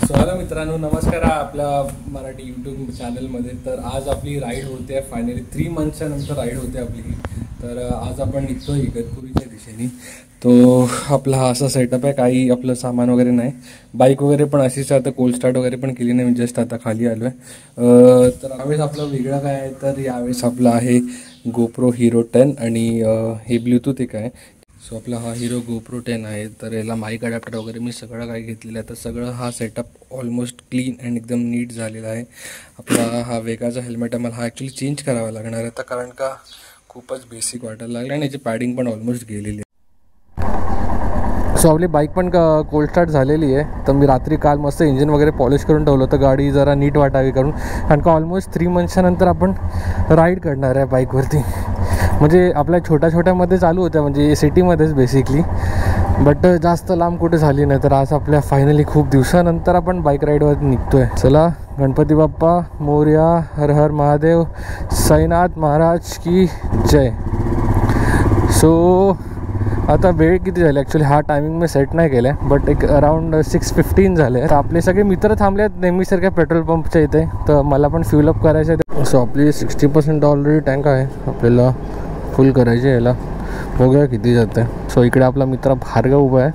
So hello मित्रांनो, नमस्कार आपल्या मराठी यूट्यूब चॅनलमध्ये. तर आज आपली राईड होते, फायनली 3 मंथच्या नंतर राईड होते आपली. तर आज आपण निघतो इगतपुरीच्या दिशेने. तो आपला हा असा सेटअप आहे, काही आपलं सामान वगैरे नाही, बाईक वगैरे पण अशीच. आता कोल्ड स्टार्ट वगैरे पण केली नाही, मी जस्ट आता खाली आलो आहे. तर यावेळेस आपलं वेगळं काय आहे, तर यावेळेस आपलं आहे GoPro Hero 10 आणि हे ब्लूटूथ एक आहे. सो आपला हा हिरो GoPro 10 आहे. तर याला माईक अडॅप्टर वगैरे मी सगळं काही घेतलेलं आहे. तर सगळं हा सेटअप ऑलमोस्ट क्लीन अँड एकदम नीट झालेला आहे. आपला हा वेगाचा हेल्मेट आहे, मला हा ॲक्च्युली चेंज करावा लागणार आहे, तर कारण का खूपच बेसिक वाटायला लागलं आणि याची पॅडिंग पण ऑलमोस्ट गेलेली आहे. सो आपली बाईक पण कोल्ड स्टार्ट झालेली आहे. तर मी रात्री काल मस्त इंजिन वगैरे पॉलिश करून ठेवलं होतं, गाडी जरा नीट वाटावी करून. कारण का ऑलमोस्ट 3 मंथच्या नंतर आपण राईड करणार आहे बाईकवरती. म्हणजे आपल्या छोट्या छोट्यामध्ये चालू होत्या, म्हणजे सिटीमध्येच बेसिकली, बट जास्त लांब कुठे झाली नाही. तर आज आपल्या फायनली खूप दिवसानंतर आपण बाईक राईडवर निघतो आहे. चला, गणपती बाप्पा मोरया, हर हर महादेव, साईनाथ महाराज की जय. सो आता वेळ किती झाली ॲक्च्युली हा टायमिंग मी सेट नाही केला आहे, बट एक अराऊंड 6:15 झाले. तर आपले सगळे मित्र थांबले आहेत नेहमीसारख्या पेट्रोल पंपच्या इथे, तर मला पण फ्यूलअप करायचं आहे. सो आपली 60% ऑलरेडी टँक आहे, आपल्याला फुल करायचे. याला बघूया किती जाते. सो इकडे आपला मित्र भार्गव उभा आहे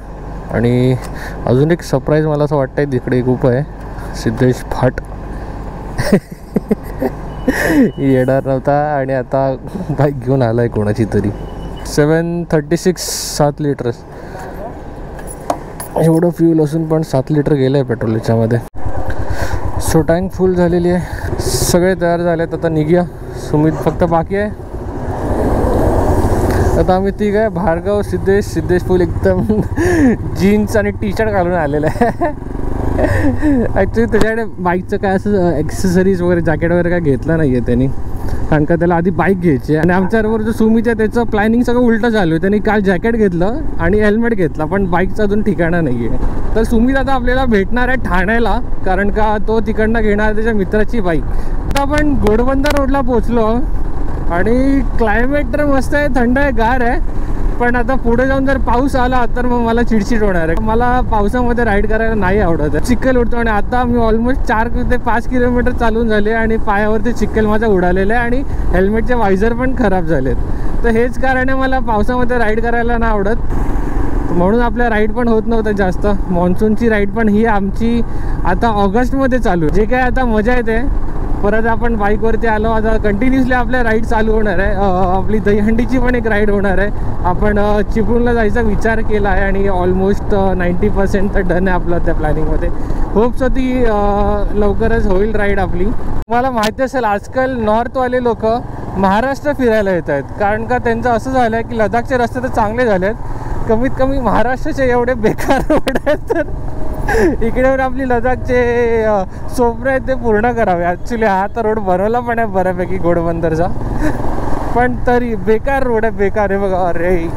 आणि अजून एक सरप्राईज मला असं वाटतं आहे, तिकडे एक उभा आहे सिद्धेश भाट. येणार नव्हता आणि आता बाईक घेऊन आला आहे कोणाची तरी. 736 7 लिटर एवढं फ्यूल असून पण 7 लिटर गेलं आहे पेट्रोल याच्यामध्ये. सो टँक फुल झालेली आहे, सगळे तयार झाले आहेत. आता निघूया. सुमित फक्त बाकी आहे. आता आम्ही तिघ आहे, भार्गव, सिद्धेश फुल एकदम जीन्स आणि टी शर्ट घालून आलेलं आहे. ॲक्च्युली त्याच्याकडे बाईकचं काय असं ॲक्सेसरीज वगैरे जॅकेट वगैरे काय घेतलं नाही आहे त्यांनी, कारण का त्याला आधी बाईक घ्यायची. आणि आमच्याबरोबर जो सुमित आहे त्याचं प्लॅनिंग सगळं उलटं चालू आहे. त्यांनी काल जॅकेट घेतलं आणि हेल्मेट घेतला, पण बाईकचा अजून ठिकाणा नाही आहे. तर सुमित आता आपल्याला भेटणार आहे ठाण्याला, कारण का तो तिकडनं घेणार त्याच्या मित्राची बाईक. आता आपण घोडबंदर रोडला पोचलो आणि क्लायमेट तर मस्त आहे, थंड आहे, गार आहे. पण आता पुढे जाऊन जर पाऊस आला तर मग मला चिडचिड होणार आहे. मला पावसामध्ये राईड करायला नाही आवडत आहे, चिखल उडतो. आणि आता मी ऑलमोस्ट 4 ते 5 किलोमीटर चालून झाले आणि पायावरती चिखल माझा उडालेला आहे आणि हेल्मेटचे वायझर पण खराब झालेत. तर हेच कारण आहे मला पावसामध्ये राईड करायला नाही आवडत, म्हणून आपल्या राईड पण होत नव्हतं जास्त. मॉन्सूनची राईड पण ही आमची आता ऑगस्टमध्ये चालू आहे. जे काय आता मजा येते. परत आपण बाईकवरती आलो, आता कंटिन्युअसली आपल्या राईड चालू होणार आहे. आपली दहीहंडीची पण एक राईड होणार आहे. आपण चिपळूणला जायचा विचार केला आहे आणि ऑलमोस्ट 90% तर डन आहे आपलं त्या प्लॅनिंगमध्ये. होप्स ती लवकरच होईल राईड आपली. तुम्हाला माहिती असेल आजकाल नॉर्थवाले लोक महाराष्ट्र फिरायला येत आहेत, कारण का त्यांचं असं झालं आहे की लडाखचे रस्ते तर चांगले झाले आहेत, कमीत कमी महाराष्ट्राचे एवढे बेकार रोड आहेत, तर इकडे आपली लडाखचे स्वप्न आहेत ते पूर्ण करावे. ॲक्च्युली हा तर रोड बनवला पण आहे बऱ्यापैकी घोडबंदरचा, पण तरी बेकार रोड आहे, बेकार आहे बघा. अरे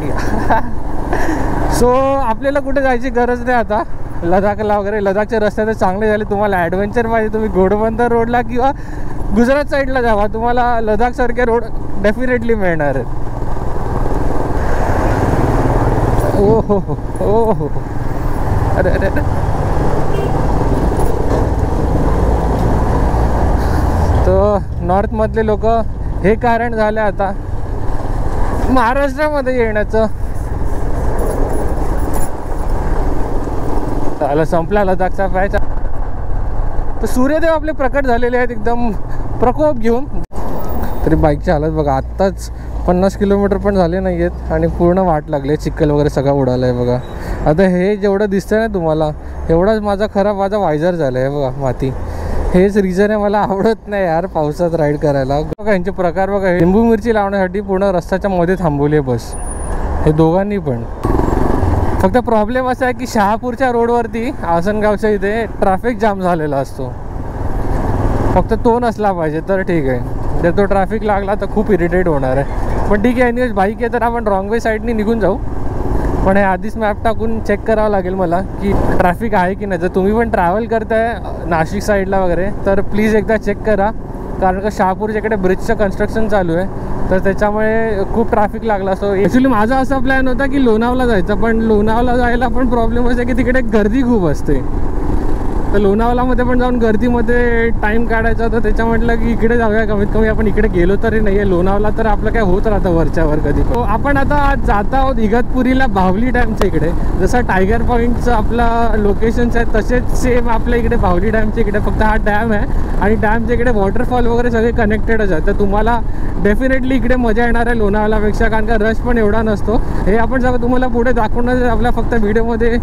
सो आपल्याला कुठे जायची गरज नाही आता लडाखला वगैरे. लडाखचे रस्ते तर चांगले झाले. तुम्हाला ॲडव्हेंचर पाहिजे तुम्ही घोडबंदर रोडला किंवा गुजरात साईडला जावा, तुम्हाला लडाखसारखे रोड डेफिनेटली मिळणार आहेत. ओ हो हो हो हो, अरे अरे अरे. तर नॉर्थमधले लोक हे कारण झालं आता महाराष्ट्रामध्ये येण्याचं. त्याला संपला लडाखचा पाहायचा. तर सूर्यदेव आपले प्रकट झालेले आहेत एकदम प्रकोप घेऊन. तरी बाईकची हालत बघा, आत्ताच 50 किलोमीटर पण झाले नाही आहेत आणि पूर्ण वाट लागले, चिखल वगैरे सगळं उडालं आहे बघा. आता हे जेवढं दिसतंय ना तुम्हाला, एवढाच माझा वायझर झाला आहे बघा, माती. हेच रिझन आहे मला आवडत नाही यार पावसात राईड करायला. बघा यांचे प्रकार बघा, लिंबू मिरची लावण्यासाठी पूर्ण रस्त्याच्या मध्ये थांबवली आहे बस, हे दोघांनी पण. फक्त प्रॉब्लेम असा आहे की शहापूरच्या रोडवरती आसनगावच्या इथे ट्रॅफिक जाम झालेला असतो. फक्त तो नसला पाहिजे तर ठीक आहे, जर तो ट्रॅफिक लागला तर खूप इरिटेट होणार आहे. पण ठीक आहे, एनिवेज बाईक आहे तर आपण रॉंग वे साईडनी निघून जाऊ. पण हे आधीच मॅप टाकून चेक करावं लागेल मला की ट्रॅफिक आहे की नाही. जर तुम्ही पण ट्रॅव्हल करताय नाशिक साईडला वगैरे तर प्लीज एकदा चेक करा, कारण का शहापूरच्या इकडे ब्रिजचं कन्स्ट्रक्शन चालू आहे, तर त्याच्यामुळे खूप ट्रॅफिक लागला असतो. ॲक्च्युली माझा असा प्लॅन होता की लोणावळा जायचा, पण लोणावळा जायला पण प्रॉब्लेम असा की तिकडे गर्दी खूप असते. तर लोणावळामध्ये पण जाऊन गर्दीमध्ये टाईम काढायचा होता, त्याच्या म्हटलं की इकडे जाऊया, कमीत कमी आपण इकडे गेलो तरी नाही आहे. लोणावळा तर आपलं काय होत राहतं वरच्यावर कधी. तो आपण आता आज जात आहोत इगतपुरीला बाहुली डॅमच्या इकडे. जसं टायगर पॉईंटचं आपलं लोकेशन्स आहे तसेच सेम आपल्या इकडे बाहुली डॅमच्या इकडे, फक्त हा डॅम आहे आणि डॅमच्या इकडे वॉटरफॉल वगैरे सगळे कनेक्टेडच आहे. तर तुम्हाला डेफिनेटली इकडे मजा येणार आहे लोणावळापेक्षा, कारण का रश पण एवढा नसतो. हे आपण जेव्हा तुम्हाला पुढे दाखवणार आपल्या फक्त व्हिडिओमध्ये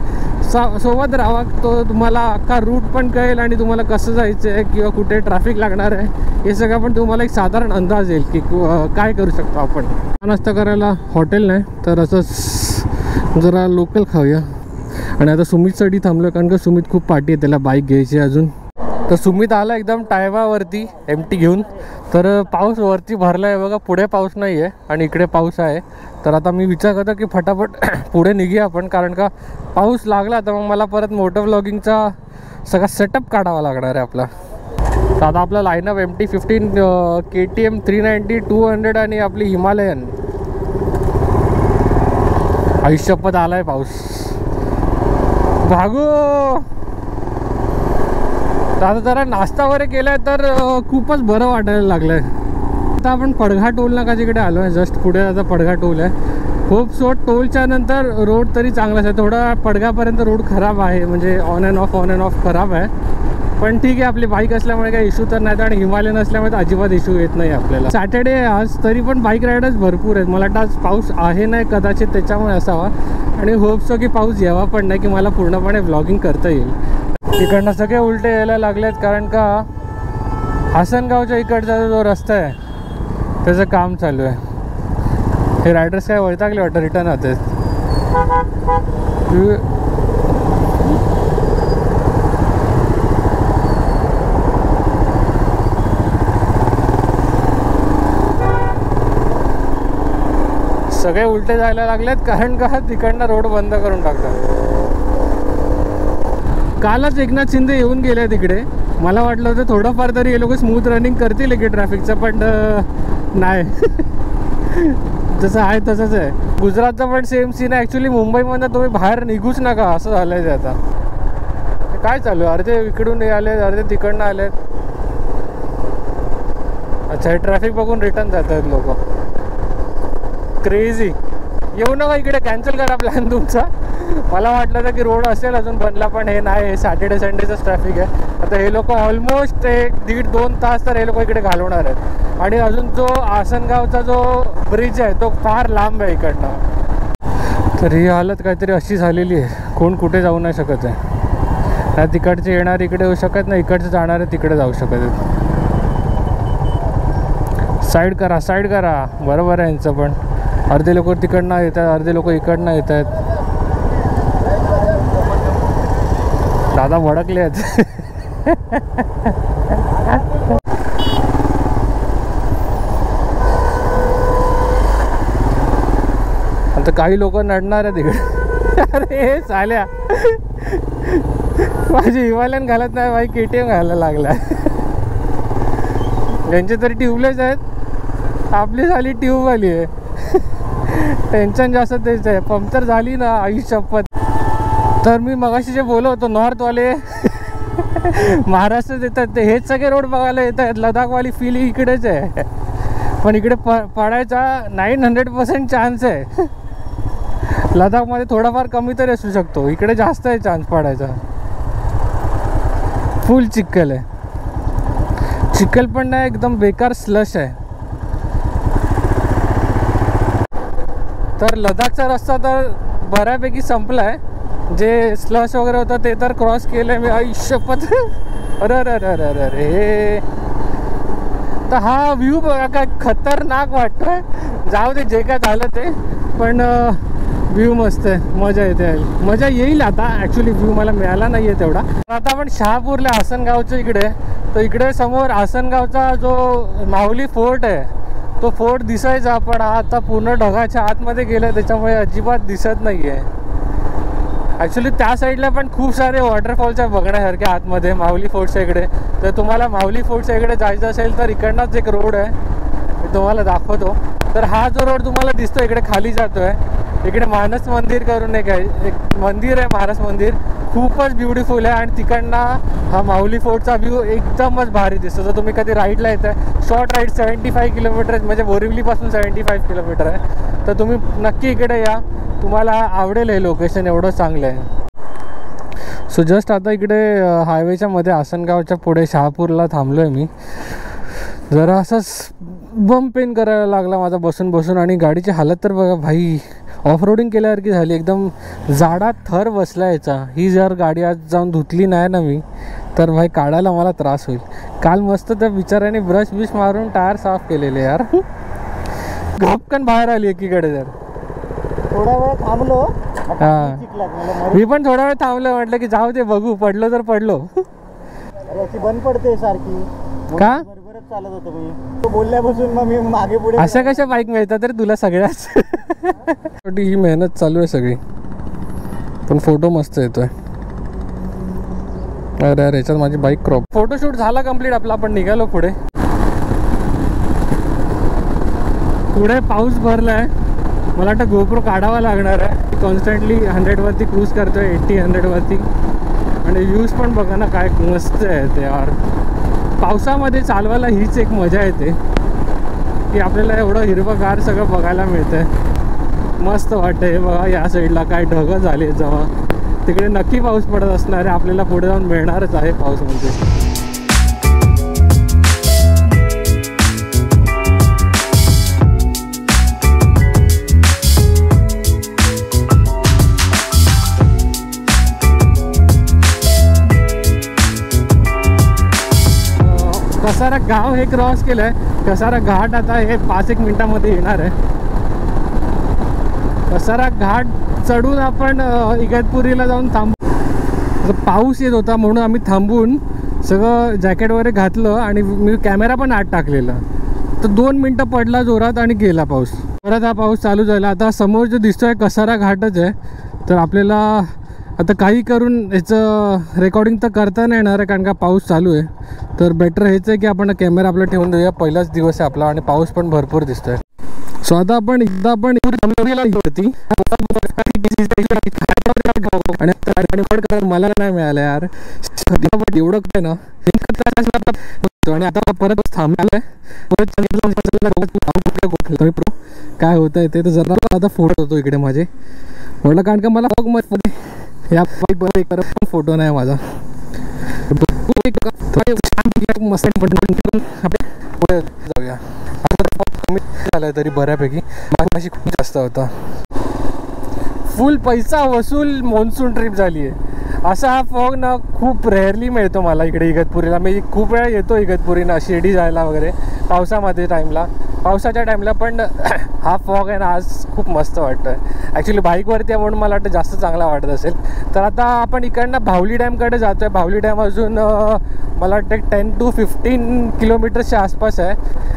सोबत राहा, तो तुम्हाला अख्खा रूट पण कळेल आणि तुम्हाला कसं जायचं आहे किंवा कुठे ट्रॅफिक लागणार आहे हे सगळं पण तुम्हाला एक साधारण अंदाज येईल की काय करू शकतो आपण. नाश्ता करायला हॉटेल नाही तर असंच जरा लोकल खाऊया. आणि आता सुमितसाठी थांबलो कारण का सुमित खूप पार्टी आहे, त्याला बाईक घ्यायची अजून. तर सुमित आला एकदम टायमावरती एमटी घेऊन. तर पाऊस वरती भरला आहे बघा, पुढे पाऊस नाही आहे आणि इकडे पाऊस आहे. तर आता मी विचार करतो की फटाफट पुढे निघूया आपण, कारण का पाऊस लागला तर मग मला परत मोटर व्लॉगिंगचा सगळा सेटअप काढावा लागणार आहे आपला. तर आता आपला लाईनअप MT-15, KTM 390, 200 आणि आपली हिमालयन. आयुष्यपत आलाय पाऊस, भागो. आता जरा नाश्ता वगैरे केलाय तर खूपच बरं वाटायला लागलंय. आता आपण पडघा टोल नाकाच्या इकडे आलो आहे, जस्ट पुढे आता पडघा टोल आहे. होप सो टोलच्या नंतर रोड तरी चांगलाच आहे. थोडा पडघापर्यंत रोड खराब आहे, म्हणजे ऑन अँड ऑफ खराब आहे. पण ठीक आहे, आपली बाईक असल्यामुळे काही इश्यू तर नाही आणि हिमालयन असल्यामुळे तर अजिबात इश्यू येत नाही आपल्याला. सॅटर्डे आज तरी पण बाईक रायडर्स भरपूर आहेत. मला वाटतं आज पाऊस आहे नाही कदाचित, त्याच्यामुळे असावा. आणि होप सो की पाऊस यावा पण नाही की मला पूर्णपणे व्लॉगिंग करता येईल. इकडनं सगळे उलटे यायला लागलेत कारण का आसनगावच्या इकडचा जो रस्ता आहे त्याचं काम चालू आहे. हे रायडर्स काय वैतागले वाटतं, रिटर्न होते. सगळे उलटे जायला लागलेत कारण का तिकडनं रोड बंद करून टाकतात. कालच एकनाथ शिंदे येऊन गेले तिकडे. मला वाटलं होतं थोडंफार तरी हे लोक स्मूथ रनिंग करतील की ट्रॅफिकचं, पण नाही. जसं आहे तसंच आहे. गुजरातचा पण सेम सीन आहे. ॲक्च्युली मुंबईमधनं तुम्ही बाहेर निघूच नका असं झालं आहे ते आता. काय चालू आहे, अर्धे इकडून आले अर्धे तिकडनं आलेत. अच्छा, हे ट्रॅफिक बघून रिटर्न जात आहेत लोक. क्रेझी. येऊ नका इकडे, कॅन्सल करा प्लॅन तुमचा. मला वाटलं होतं की रोड असेल अजून बनला, पण हे नाही. हे सॅटर्डे संडेचंच ट्रॅफिक आहे. आता हे लोक ऑलमोस्ट 1-1.5-2 तास तर हे लोक इकडे घालवणार आहेत. आणि अजून जो आसनगावचा जो ब्रिज आहे तो फार लांब आहे इकडनं. तर ही हालत काहीतरी अशी झालेली आहे, कोण कुठे जाऊ नाही शकत आहे. नाही तिकडचे येणार इकडे येऊ शकत नाही, इकडचे जाणारे तिकडे जाऊ शकत आहेत. साईड करा. बरोबर आहे यांचं पण. अर्धे लोक तिकडनं येत आहेत, अर्धे लोक इकडनं येत आहेत. दादा भडकले आहेत. आता काही लोक नडणार आहे तिकडे. अरे चाल्या, माझी हिमालयन घालत नाही भाई, KTM घालायला लागला. यांचे तरी ट्यूबलेस आहेत, आपली झाली ट्यूबवाली आहे. टेन्शन जास्त तेच आहे. पंक्चर झाली ना आयुष्यपत. तर मी मगाशी जे बोललो होतो, नॉर्थवाले महाराष्ट्रात येतात ते हेच सगळे रोड बघायला येत आहेत. लडाखवाली फील इकडेच आहे, पण इकडे पडायचा 900% चान्स आहे. लडाखमध्ये थोडाफार कमी तरी असू शकतो, इकडे जास्त आहे चान्स पडायचा. फुल चिखल आहे. चिखल पण नाही, एकदम बेकार स्लश आहे. तर लडाखचा रस्ता तर बऱ्यापैकी संपला आहे. जे स्लश वगैरे होतं ते तर क्रॉस केलं आहे मी. आयुष्यपत. अरे तर हा व्ह्यू बघा काय खतरनाक वाटतोय. जाऊ दे जे काय झालं ते, पण व्ह्यू मस्त आहे, मजा येते. मजा येईल आता. ॲक्च्युली व्ह्यू मला मिळाला नाही आहे तेवढा. आता आपण शहापूरला आसनगावच्या इकडे, तर इकडे समोर आसनगावचा जो माहुली फोर्ट आहे तो फोर्ट दिसायचा, पण आता पूर्ण ढगाच्या आतमध्ये गेलं त्याच्यामुळे अजिबात दिसत नाही आहे. ॲक्च्युली त्या साईडला पण खूप सारे वॉटरफॉल्स आहे बघण्यासारखे आतमध्ये माहुली फोर्टच्या इकडे. तर तुम्हाला माहुली फोर्टच्या इकडे जायचं असेल तर इकडनंच एक रोड आहे, मी तुम्हाला दाखवतो. तर हा जो रोड तुम्हाला दिसतो इकडे खाली जातोय, इकडे मानस मंदिर करून एक मंदिर आहे, मानस मंदिर खूपच ब्युटिफुल आहे. आणि तिकडनं हा माऊली फोर्टचा व्ह्यू एकदमच भारी दिसतो. जर तुम्ही कधी राईडला येत आहे, शॉर्ट राईड 75 किलोमीटर म्हणजे बोरिवलीपासून 75 किलोमीटर आहे, तर तुम्ही नक्की इकडे या, तुम्हाला आवडेल हे लोकेशन, एवढं चांगलं आहे. सो जस्ट आता इकडे हायवेच्या मध्ये आसनगावच्या पुढे शहापूरला थांबलो आहे मी. जरा असंच बम पेन करायला लागला माझा बसून बसून. आणि गाडीची हालत तर बघा भाई, ऑफ रोडिंग केल्यासारखी झाली, एकदम जाडा थर बसला याचा. ही जर गाडी आज जाऊन धुतली नाही ना मी, तर भाई काढायला मला त्रास होईल. काल मस्त त्या बिचाऱ्याने ब्रश बिश मारून टायर साफ केलेले यार. घपकन बाहेर आली एकीकडे. जर थोडा वेळ थांबलो, हां मी पण थोडा वेळ थांबलो, म्हटलं की जाऊ दे बघू, पडलो तर पडलो. याची बंद पडते सारखी का बरोबरच चालत होतो मी, तो बोलल्यापासून मग मी मागे पुढे. अशा कशा बाईक मिळतात तरी तुला सगळ्याच. ही मेहनत चालू आहे सगळी, पण फोटो मस्त येतोय. अरे यार याच्यात माझी बाईक क्रॉप. फोटोशूट झाला कंप्लीट आपला, आपण निघालो पुढे. पुढे पाऊस भरलाय, मला वाटतं गोप्रो काढावा लागणार आहे. कॉन्स्टंटली 100 वरती क्रूज करतोय, 80-100 वरती. आणि व्ह्यूज पण बघा ना काय मस्त आहे ते यार. पावसामध्ये चालवायला हीच एक मजा येते की आपल्याला एवढं हिरवंगार सगळं बघायला मिळतंय, मस्त वाटतं. हे बघा या साईडला काय ढगं झाले, जेव्हा तिकडे नक्की पाऊस पडत असणार आहे, आपल्याला पुढे जाऊन मिळणारच आहे पाऊस म्हणजे. कसारा गाव हे क्रॉस केलं आहे. कसारा घाट आता हे 5-1 मिनिटामध्ये येणार आहे. कसारा घाट चढून आपण इगतपुरीला जाऊन थांबू. पाऊस येत होता म्हणून आम्ही थांबून सगळं जॅकेट वगैरे घातलं आणि मी कॅमेरा पण आत टाकलेला. तर 2 मिनटं पडला जोरात आणि गेला पाऊस. परत हा पाऊस चालू झाला. आता समोर जो दिसतोय कसारा घाटच आहे. तर आपल्याला आता काही करून ह्याचं रेकॉर्डिंग तर करता नाही येणार आहे कारण का पाऊस चालू आहे. तर बेटर हेच आहे की आपण कॅमेरा आपला ठेवून देऊया. पहिलाच दिवस आहे आपला आणि पाऊस पण भरपूर दिसतोय. सो आता आपण एकदा आपण मला नाही मिळालं यार एवढं काय ना. आणि आता परत थांबलाय, काय होत आहे ते तर जरा आता फोटो होतो इकडे माझे म्हटलं कारण का मला मध्ये या पण फोटो नाही माझा. मस्त पुढे जाऊया. कमी झालाय तरी बऱ्यापैकी, माझी खूप जास्त होता. फुल पैसा वसूल मॉन्सून ट्रिप झाली आहे. असा हा फॉग ना खूप रेअरली मिळतो मला इकडे इगतपुरीला. मी खूप वेळा येतो इगतपुरीला शिर्डी जायला वगैरे पावसामध्ये पावसाच्या टाईमला. पण हा फॉग आहे ना आज खूप मस्त वाटतं आहे. ॲक्च्युली बाईकवरती आहे म्हणून मला वाटतं जास्त चांगला वाटत असेल. तर आता आपण इकडनं भावली डॅमकडे जातो आहे. भावली डॅम अजून मला वाटतं 10 to 15 किलोमीटरच्या आसपास आहे.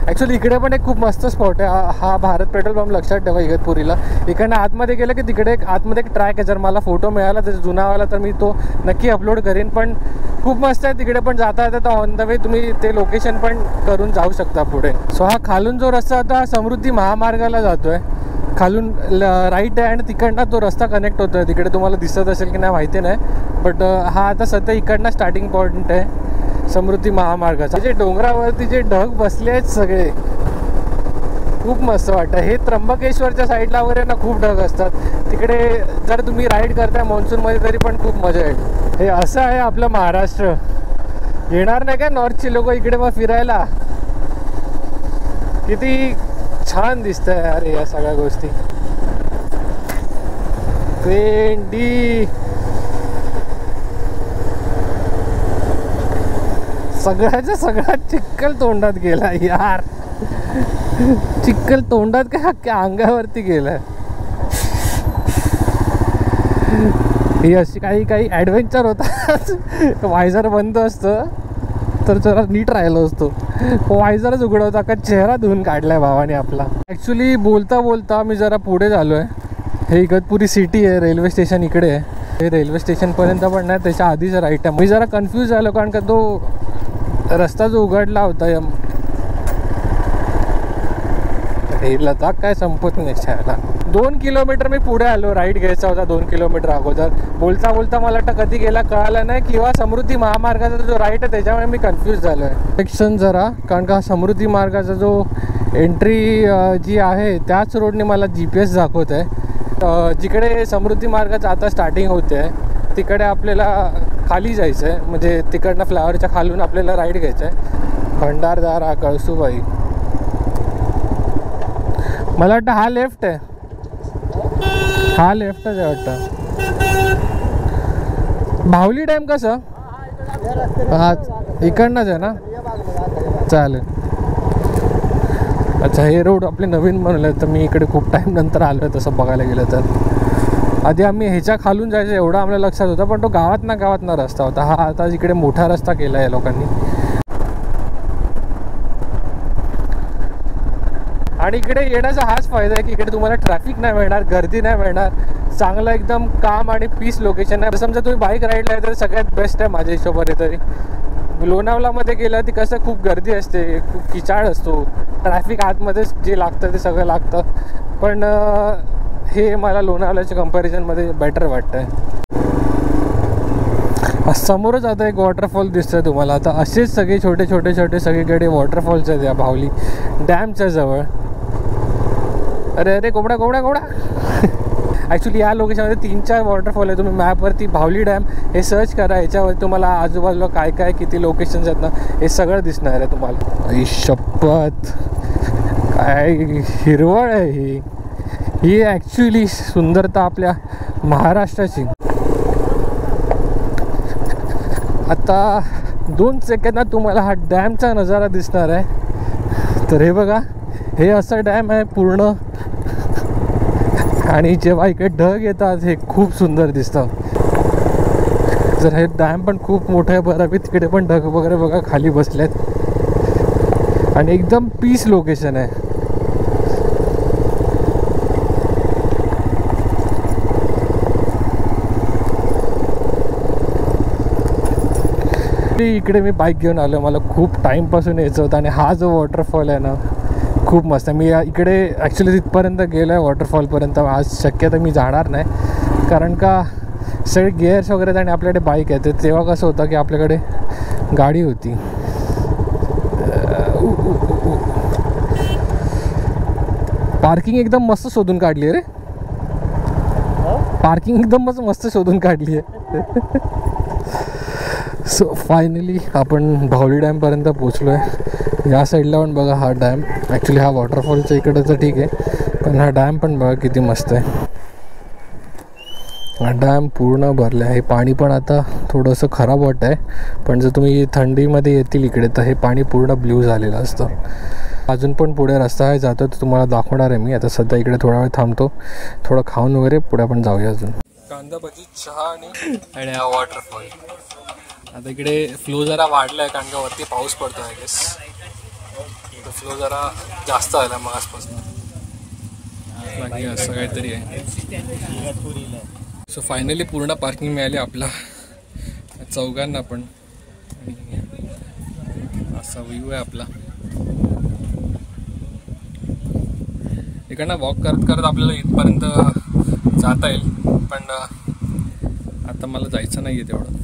ॲक्च्युली इकडे पण एक खूप मस्त स्पॉट आहे. हा भारत पेट्रोल पंप लक्षात ठेवा इगतपुरीला. इकडनं आतमध्ये गेलं की तिकडे आतमध्ये एक ट्रॅक आहे. जर मला फोटो मिळाला तर जुनावाला तर मी तो नक्की अपलोड करेन. पण खूप मस्त आहे. तिकडे पण जाता येतं तर ऑन द वे तुम्ही ते लोकेशन पण करून जाऊ शकता पुढे. सो हा खालून जो रस्ता आता समृद्धी महामार्गाला जातो आहे. खालून राईट आहे आणि तिकडनं तो रस्ता कनेक्ट होतो आहे. तिकडे तुम्हाला दिसत असेल की नाही माहिती नाही. बट हा आता सध्या इकडनं स्टार्टिंग पॉईंट आहे समृद्धी महामार्गाचा. जे डोंगरावरती जे ढग बसले आहेत सगळे खूप मस्त वाटतं. हे त्र्यंबकेश्वरच्या साईडला वगैरे ना खूप ढग असतात. तिकडे जर तुम्ही राईड करताय मान्सूनमध्ये तरी पण खूप मजा येईल. हे असं आहे आपलं महाराष्ट्र. येणार नाही का नॉर्थची लोक इकडे मग फिरायला. किती छान दिसतंय अरे या सगळ्या गोष्टी. पेंडी सगळ्याच्या सगळ्यात चिखल तोंडात गेला यार. चिखल तोंडात काय अख्ख्या अंगावरती गेलाय. ही अशी काही ॲडव्हेंचर होतात. वायझर बंद असतं तर जरा नीट राहिलो असतो. वायझरच उघडवता का चेहरा धुवून काढलाय भावाने आपला. ॲक्च्युली बोलता बोलता मी जरा पुढे झालो आहे. हे इगतपुरी सिटी आहे. रेल्वे स्टेशन इकडे आहे. हे रेल्वे स्टेशनपर्यंत पण नाही, त्याच्या आधीच राईट आहे. मी जरा कन्फ्यूज झालो कारण का तो रस्ता जो उघडला होता हे लडाख काय संपत नाही शाळेला. 2 किलोमीटर मी पुढे आलो, राईट घ्यायचा होता 2 किलोमीटर अगोदर. बोलता बोलता मला वाटतं कधी गेला कळालं नाही, किंवा समृद्धी महामार्गाचा जो राईट आहे त्याच्यामुळे मी कन्फ्यूज झालो आहे सेक्शन जरा. कारण का समृद्धी मार्गाचा जो एंट्री जी आहे त्याच रोडने मला GPS दाखवत आहे. जिकडे समृद्धी मार्गाचं आता स्टार्टिंग होते आहे तिकडे आपल्याला खाली जायचं आहे, म्हणजे तिकडनं फ्लावरच्या खालून आपल्याला राईट घ्यायचं आहे. भंडारदारा कळसूबाई, मला वाटतं हा लेफ्ट आहे, हा लेफ्टच आहे वाटतं. भावली डॅम कसं हा इकडनंच आहे ना, चालेल. अच्छा हे रोड आपले नवीन बनवले, तर मी इकडे खूप टाईम नंतर आलो आहे तसं बघायला गेलं तर. आधी आम्ही ह्याच्या खालून जायचं एवढं आम्हाला लक्षात होतं, पण तो गावात ना रस्ता होता. हा आता इकडे मोठा रस्ता केला आहे लोकांनी. आणि इकडे येण्याचा हाच फायदा आहे की इकडे तुम्हाला ट्रॅफिक नाही मिळणार, गर्दी नाही मिळणार, चांगलं एकदम काम आणि पीस लोकेशन आहे. समजा तुम्ही बाईक राईडला आहे तर सगळ्यात बेस्ट आहे माझ्या हिशोबाने तरी. लोणावळामध्ये गेलं ती कसं खूप गर्दी असते, खूप किचाड असतो, ट्रॅफिक आतमध्येच जे लागतं ते सगळं लागतं. पण हे मला लोणावळ्याच्या कंपॅरिझनमध्ये बेटर वाटतं आहे. समोरच आता एक वॉटरफॉल दिसतोय तुम्हाला. आता असेच सगळे छोटे छोटे छोटे सगळीकडे वॉटरफॉल्स आहेत या भावली डॅमच्या जवळ. अरे अरे कोबडा कोबडा कोबडा ॲक्च्युली या लोकेशनमध्ये 3-4 वॉटरफॉल आहे. तुम्ही मॅपवरती भावली डॅम हे सर्च करा, याच्यावर तुम्हाला आजूबाजूला काय काय किती लोकेशन्स आहेत ना हे सगळं दिसणार आहे तुम्हाला. आई शपथ काय हिरवळ आहे ही ॲक्च्युली सुंदरता आपल्या महाराष्ट्राची. आता 2 सेकंदात तुम्हाला हा डॅमचा नजारा दिसणार आहे. तर हे बघा, हे असं डॅम आहे पूर्ण, आणि जेव्हा इकडे ढग येतात हे खूप सुंदर दिसतं. जर हे डॅम पण खूप मोठं आहे बऱ्यापैकी, तिकडे पण ढग वगैरे बघा खाली बसलेत आणि एकदम पीस लोकेशन आहे. इकडे मी बाईक घेऊन आलो, मला खूप टाईमपासून यायचं होतं. आणि हा जो वॉटरफॉल आहे ना खूप मस्त आहे. मी इकडे ॲक्च्युली तिथपर्यंत गेलो आहे वॉटरफॉलपर्यंत. आज शक्यता मी जाणार नाही, कारण का सगळे गिअर्स वगैरे आहेत आणि आपल्याकडे बाईक आहे. तेव्हा कसं होतं की आपल्याकडे गाडी होती. पार्किंग एकदम मस्त शोधून काढली आहे रे, पार्किंग एकदम मस्त शोधून काढली आहे. सो फायनली आपण भावली डॅमपर्यंत पोचलो आहे. या साईडला पण बघा हा डॅम, ॲक्च्युली हा वॉटरफॉलच्या इकडं तर ठीक आहे, पण हा डॅम पण बघा किती मस्त आहे. हा डॅम पूर्ण भरला आहे. हे पाणी पण आता थोडंसं खराब वाटतं आहे, पण जर तुम्ही थंडीमध्ये येतील इकडे तर हे पाणी पूर्ण ब्ल्यू झालेलं असतं. अजून पण पुढे रस्ता आहे जातो, तर तुम्हाला दाखवणार आहे मी. आता सध्या इकडे थोडा वेळ थांबतो, थोडं खाऊन वगैरे पुढे आपण जाऊया. अजून कांदा भजी, चहा आणि हा वॉटरफॉल. आता इकडे फ्लो जरा वाढला आहे कारण का वरती पाऊस पडतो आहे गेस, तर फ्लो जरा जास्त आला मग आसपासून. बाकी असं काहीतरी आहे. सो फायनली पूर्ण पार्किंग मिळाली आपला चौघांना पण. असा व्ह्यू आहे आपला. इकडनं वॉक करत करत आपल्याला इथपर्यंत जाता येईल, पण आता मला जायचं नाही आहे तेवढं.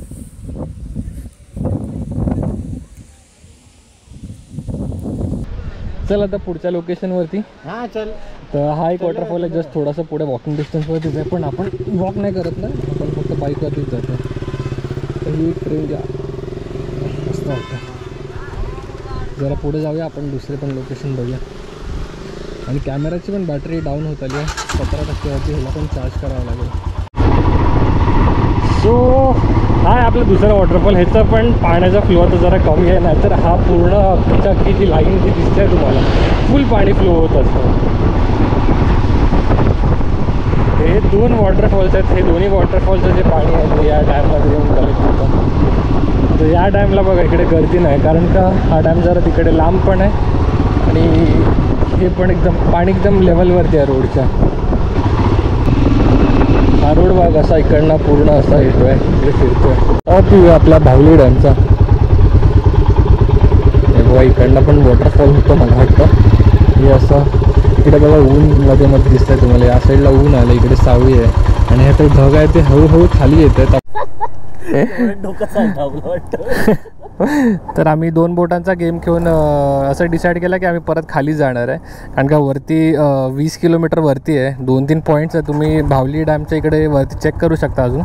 चल आता पुढच्या लोकेशनवरती. हां चल. तर हा एक वॉटरफॉल आहे जस्ट थोडासा पुढे वॉकिंग डिस्टन्सवरतीच आहे, पण आपण वॉक नाही करत ना, आपण फक्त बाईकवरतीच जातो. तर ही एक ट्रेन घ्या, मस्त वाटतं. जरा पुढे जाऊया आपण, दुसरे पण लोकेशन बघूया. आणि कॅमेराची पण बॅटरी डाऊन होत आली आहे 17%वरती, ह्याला पण चार्ज करावं लागेल. सो हा आहे आपलं दुसरा वॉटरफॉल. ह्याचा पण पाण्याचा फ्लो आता जरा कमी आहे, नाहीतर हा पूर्ण अख्खी जी लाईन जी दिसते आहे तुम्हाला फुल पाणी फ्लो होत असतं. हे 2 वॉटरफॉल्स आहेत. हे दोन्ही वॉटरफॉलचं जे पाणी आहे ते या डॅममध्ये येऊन कलेक्ट होतं. तर या डॅमला बघा इकडे गर्दी नाही, कारण का हा डॅम जरा तिकडे लांब पण आहे आणि हे पण एकदम पाणी एकदम लेवलवरती आहे रोडच्या. हा रोड बघ असा इकडनं पूर्ण असा येतोय, इकडे फिरतोय. पिऊया आपला भावली डॅमचा. हे बघा इकडनं पण वॉटरफॉल होतं मला वाटतं. हे असं इकडे बघा ऊन मध्ये मध्ये दिसतंय तुम्हाला, या साईडला ऊन आलं, इकडे सावळी आहे आणि हे ते ढग आहे ते हळूहळू खाली येत आहेत. तर आम्ही 2 बोटांचा गेम खेळून असं डिसाईड केलं की आम्ही परत खाली जाणार आहे, कारण का वरती 20 किलोमीटर वरती आहे, 2-3 पॉईंट्स आहे. तुम्ही भावली डॅमच्या इकडे वरती चेक करू शकता अजून,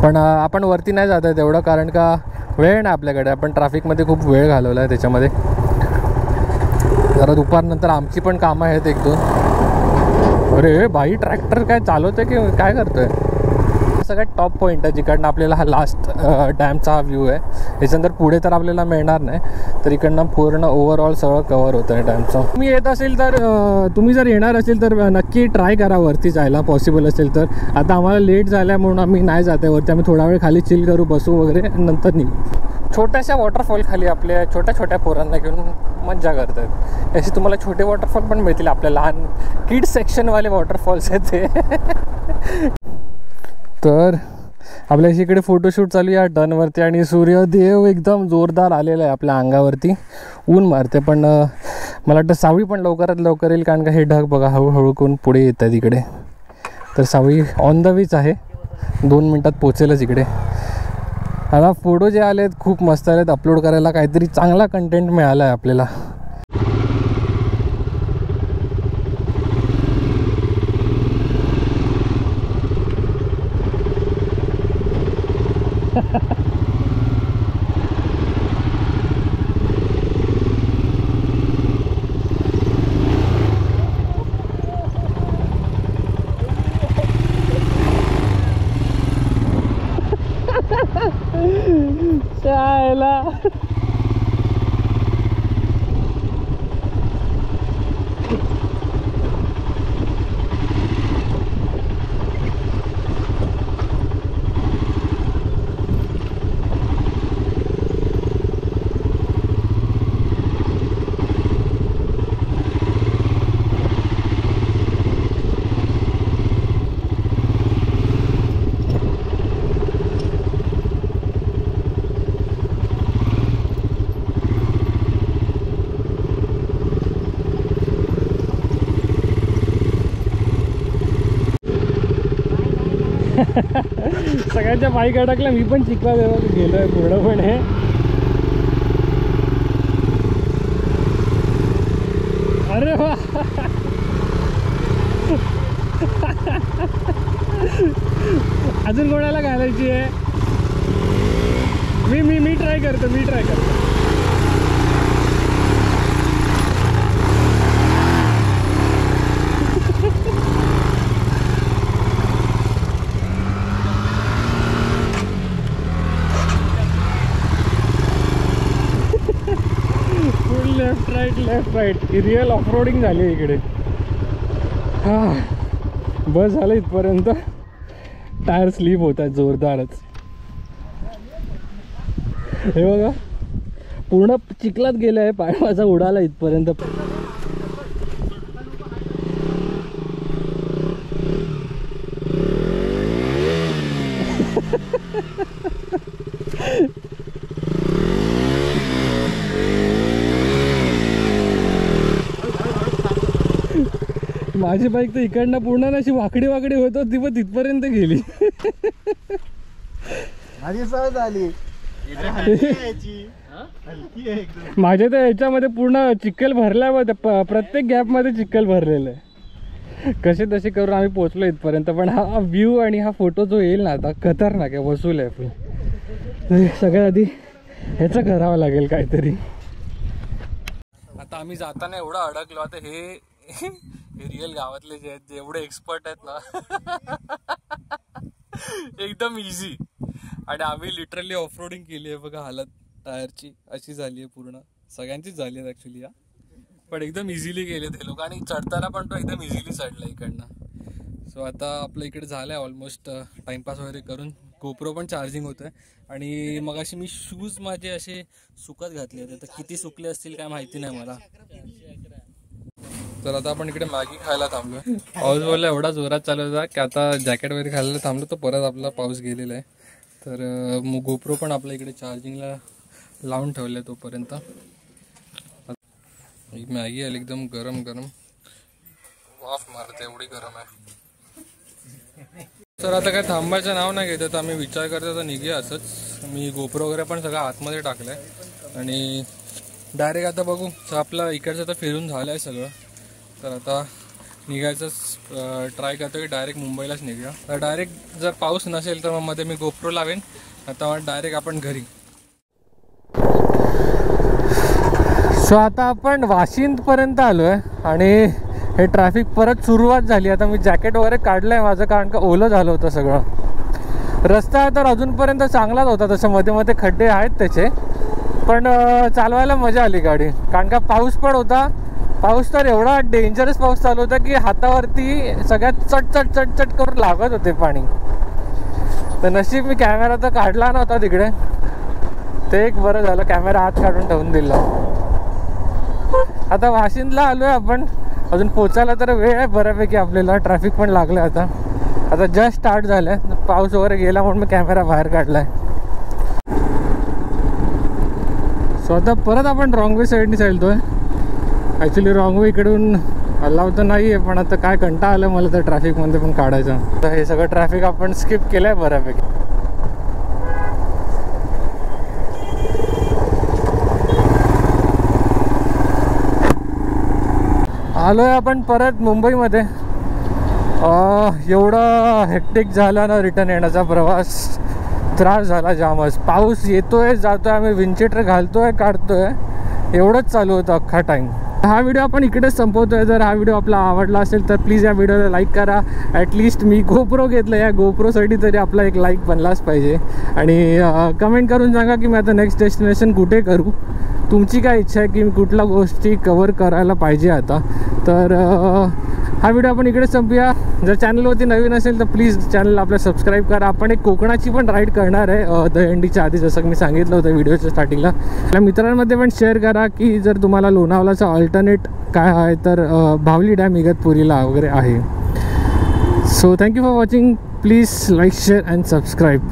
पण आपण वरती नाही जात आहे तेवढं, कारण का वेळ नाही आपल्याकडे. आपण ट्रॅफिकमध्ये खूप वेळ घालवला आहे त्याच्यामध्ये. जरा दुपारनंतर आमची पण कामं आहेत 1-2. अरे बाई, ट्रॅक्टर काय चालवतोय की काय करतोय? सगळ्यात टॉप पॉईंट आहे जिकडनं आपल्याला हा लास्ट डॅमचा हा व्ह्यू आहे. याच्यानंतर पुढे तर आपल्याला मिळणार नाही, तर इकडनं पूर्ण ओव्हरऑल सगळं कवर होतं आहे डॅमचं. तुम्ही येत असेल तर, तुम्ही जर येणार असेल तर नक्की ट्राय करा वरती जायला, पॉसिबल असेल तर. आता आम्हाला लेट झाल्या म्हणून आम्ही नाही जात आहे वरती. आम्ही थोडा वेळ खाली चिल करू, बसू वगैरे, नंतर निघू. छोट्याशा वॉटरफॉल खाली आपल्या छोट्या छोट्या पोरांना घेऊन मज्जा करतात. असे तुम्हाला छोटे वॉटरफॉल पण मिळतील, आपल्या लहान किड्स सेक्शनवाले वॉटरफॉल्स आहेत ते. तर आपल्या इकडे फोटोशूट चालू आहे टर्नवरती आणि सूर्यदेव एकदम जोरदार आलेला आहे आपल्या अंगावरती. ऊन मारते, पण मला वाटतं सावळी पण लवकरात लवकर येईल, कारण का हे ढग बघा हळूहळू करून पुढे येत आहेत इकडे. तर सावळी ऑन द वेच आहे, 2 मिनटात पोचेलच इकडे. आता फोटो जे आले आहेत खूप मस्त आलेत, अपलोड करायला काहीतरी चांगला कंटेंट मिळाला आहे आपल्याला. चायला सगळ्यांच्या बाईक अडकल्या. मी पण चिखला गेलो आहे पूर्णपणे. अरे वा, अजून कोणाला घालायची आहे? मी ट्राय करतो. लेफ्ट राईट रिअल ऑफरोडिंग झाली इकडे. हां, बस झालं इथपर्यंत. टायर स्लिप होत आहेत जोरदारच. हे बघा पूर्ण चिखलात गेलं आहे, पाय माझा उडाला इथपर्यंत. माझी बाईक तर इकडनं पूर्ण अशी वाकडी होत होती, पण तिथपर्यंत गेली. माझी सहज आली. माझ्या तर याच्यामध्ये पूर्ण चिखल भरल्यावर प्रत्येक गॅपमध्ये चिखल भरलेलं आहे. कसे तसे करून आम्ही पोहोचलो इथपर्यंत. पण हा व्ह्यू आणि हा फोटो जो येईल ना आता, खतरनाक आहे, वसूल आहे आपली. सगळ्यात आधी ह्याचं करावं लागेल काहीतरी. आता आम्ही जाताना एवढं अडकलो. आता हे रिअल गावातले जे आहेत, जेवढे एक्सपर्ट आहेत ना, एकदम इझी. आणि आम्ही लिटरली ऑफरोडिंग केली आहे बघा. हालत टायरची अशी झाली आहे पूर्ण, सगळ्यांचीच झाली आहे ॲक्च्युली या. पण एकदम इझिली गेले ते लोक, आणि चढताना पण तो एकदम इझिली चढला इकडनं. सो आता आपलं इकडे झालं आहे ऑलमोस्ट टाईमपास वगैरे करून. गोप्रो पण चार्जिंग होतं आहे. आणि मग अशी मी शूज माझे असे सुकत घातले होते, तर किती सुकले असतील काय माहिती नाही मला. तर आता आपण इकडे मॅगी खायला थांबलो. पाऊस बोलला एवढा जोरात चालू होता की आता जॅकेट वगैरे घालायला थांबलो, तर परत आपला पाऊस गेलेला आहे. तर गोप्रो पण आपल्या इकडे चार्जिंगला लावून ठेवलं तोपर्यंत. मॅगी आली एकदम गरम गरम. वाफ मारते, एवढी गरम आहे. तर आता काय थांबायचं नाव नाही घेत, तर आम्ही विचार करतो तर निघूया असंच. मी गोप्रो वगैरे पण सगळं आतमध्ये टाकलं आहे आणि डायरेक्ट आता बघू. तर आपला इकडचं तर फिरून झालं आहे सगळं, तर आता निघायचंच ट्राय करतो की डायरेक्ट मुंबईलाच निघूया. तर डायरेक्ट जर पाऊस नसेल तर मग मध्ये मी गोप्रो लावेन. आता डायरेक्ट आपण घरी. सो आता आपण वाशिंदपर्यंत आलो आहे आणि हे ट्रॅफिक परत सुरुवात झाली. आता मी जॅकेट वगैरे काढलं आहे माझं, कारण का ओलं झालं होतं सगळं. रस्ता तर अजूनपर्यंत चांगलाच होता, तसं मध्ये मध्ये खड्डे आहेत त्याचे, पण चालवायला मजा आली गाडी. कारण का पाऊस पण होता. पाऊस तर एवढा डेंजरस पाऊस चालू होता की हातावरती सगळ्यात चटचट चटचट करून लागत होते पाणी. तर नशीब मी कॅमेरा तर काढला नव्हता तिकडे, ते एक बरं झालं, कॅमेरा आत काढून ठेवून दिला. आता वाशिंदला आलो आहे आपण. अजून पोचायला तर वेळ आहे बऱ्यापैकी आपल्याला, ट्रॅफिक पण लागलं आहे. आता जस्ट स्टार्ट झालं आहे, पाऊस वगैरे गेला म्हणून मी कॅमेरा बाहेर काढला आहे. सो आता परत आपण रॉंग वे साईडने चालतो आहे. ॲक्च्युली रॉंग वे इकडून अलाव तर नाही आहे, पण आता काय कंटाळा आलं मला तर ट्रॅफिकमध्ये पण काढायचं. तर हे सगळं ट्रॅफिक आपण स्किप केलं आहे बऱ्यापैकी. आलो आहे आपण परत मुंबईमध्ये. एवढं हेक्टिक झाला ना रिटर्न येण्याचा प्रवास, त्रास झाला जामच. पाऊस येतोय जातोय, आम्ही विंडशीटर घालतोय काढतोय, एवढंच चालू होतं अख्खा टाईम. हा व्हिडिओ आपण इकडेच संपवतोय. जर हा व्हिडिओ आपला आवडला असेल तर प्लीज या व्हिडिओला लाईक करा. ॲटलिस्ट मी गोप्रो घेतलं, या गोप्रोसाठी तरी आपला एक लाईक बनलाच पाहिजे. आणि कमेंट करून सांगा की मी आता नेक्स्ट डेस्टिनेशन कुठे करू, तुमची काय इच्छा आहे की मी कुठल्या गोष्टी कवर करायला पाहिजे आता. तर हा व्हिडिओ आपण इकडेच संपूया. जर चॅनलवरती नवीन असेल तर प्लीज चॅनल आपल्या सबस्क्राईब करा. आपण एक कोकणाची पण राईड करणार आहे दहीहंडीच्या आधी, जसं की मी सांगितलं होतं व्हिडिओच्या स्टार्टिंगला. आपल्या मित्रांमध्ये पण शेअर करा की जर तुम्हाला लोणावळाचा अल्टरनेट काय आहे तर भावली डॅम इगतपुरीला वगैरे आहे. So thank you for watching. Please like share and subscribe.